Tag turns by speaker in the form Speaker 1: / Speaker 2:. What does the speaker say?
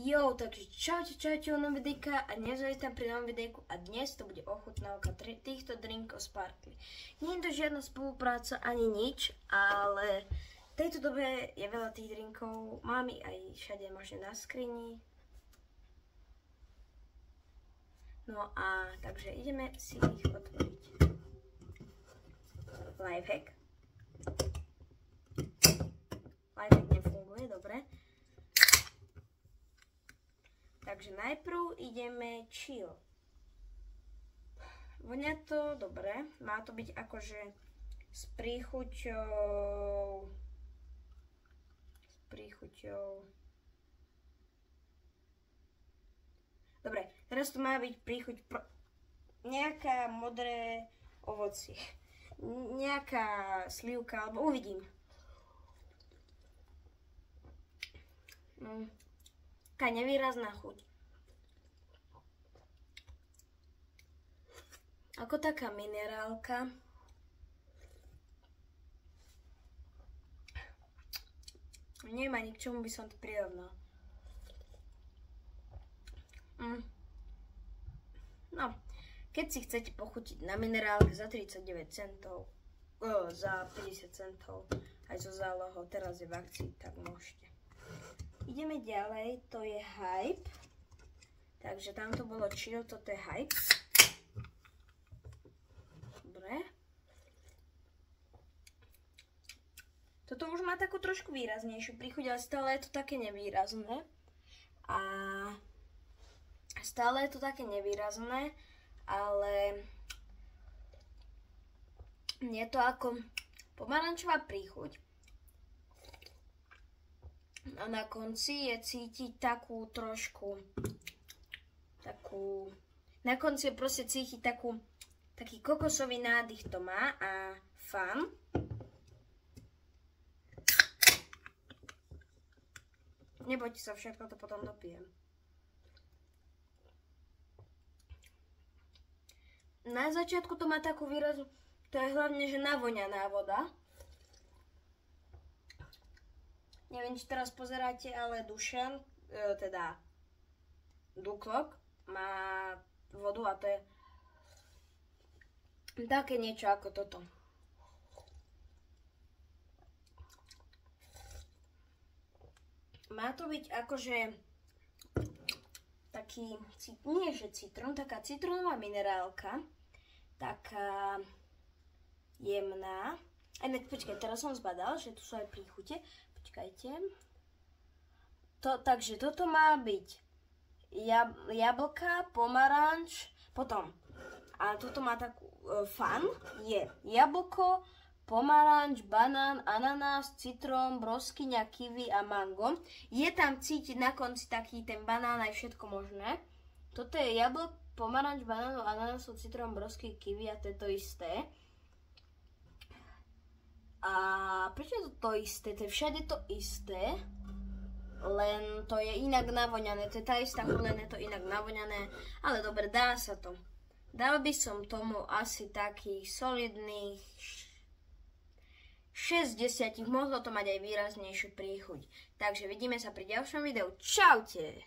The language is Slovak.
Speaker 1: Jo, takže čaute u novom videjka a dnes tam pri novom videjku a dnes to bude ochutnávka týchto drinkov Sparkly. Nie je to žiadna spolupráca ani nič, ale v tejto dobe je veľa tých drinkov, mám ich aj všade možno na skrini. No a takže ideme si ich otvoriť. Lifehack. Lifehack nefunguje, dobre. Takže najprv ideme chill. Vonia to dobre, má to byť akože s príchuťou. Dobre, teraz to má byť príchuť nejaká modré ovocie. Nejaká slivka, alebo uvidím. Taká nevýrazná chuť. Ako taká minerálka. Neviem ani k čomu by som to prirovnal. No, keď si chcete pochutiť na minerálke za 39 centov, za 50 centov, aj so zálohou, teraz je v akcii, tak môžete. Ideme ďalej, to je Hype. Takže tamto bolo chill, toto je Hype. Dobre. Toto už má takú trošku výraznejšiu príchuť, ale stále je to také nevýrazné. Ale je to ako pomarančová príchuť. A na konci je cítiť takú trošku, na konci je proste cítiť taký kokosový nádych to má a fun. Nebojte sa, všetko to potom dopijem. Na začiatku to má takú výrazu, to je hlavne, že navoňaná voda. Neviem, či teraz pozeráte, ale Dušan, teda Duklok, má vodu a to je také niečo ako toto. Má to byť akože taký, nie že citrón, taká citrónová minerálka, taká jemná. Počkaj, teraz som zbadal, že tu sú aj príchute. Počkajte. Takže toto má byť jablka, pomaranč, potom. A toto má takú fun, je jablko, pomaranč, banán, ananás, citrón, broskyňa, kiwi a mango. Je tam cítiť na konci taký ten banán aj všetko možné. Toto je jablko, pomaranč, banán, ananás, citrón, brosky, kiwi a to je to isté. A prečo je to isté? To je všade to isté, len to je inak navoňané. To je tá istá chuť, len je to inak navoňané. Ale dobre, dá sa to. Dal by som tomu asi takých solidných 6 z 10. Mohlo to mať aj výraznejšiu príchuť. Takže vidíme sa pri ďalšom videu. Čaute!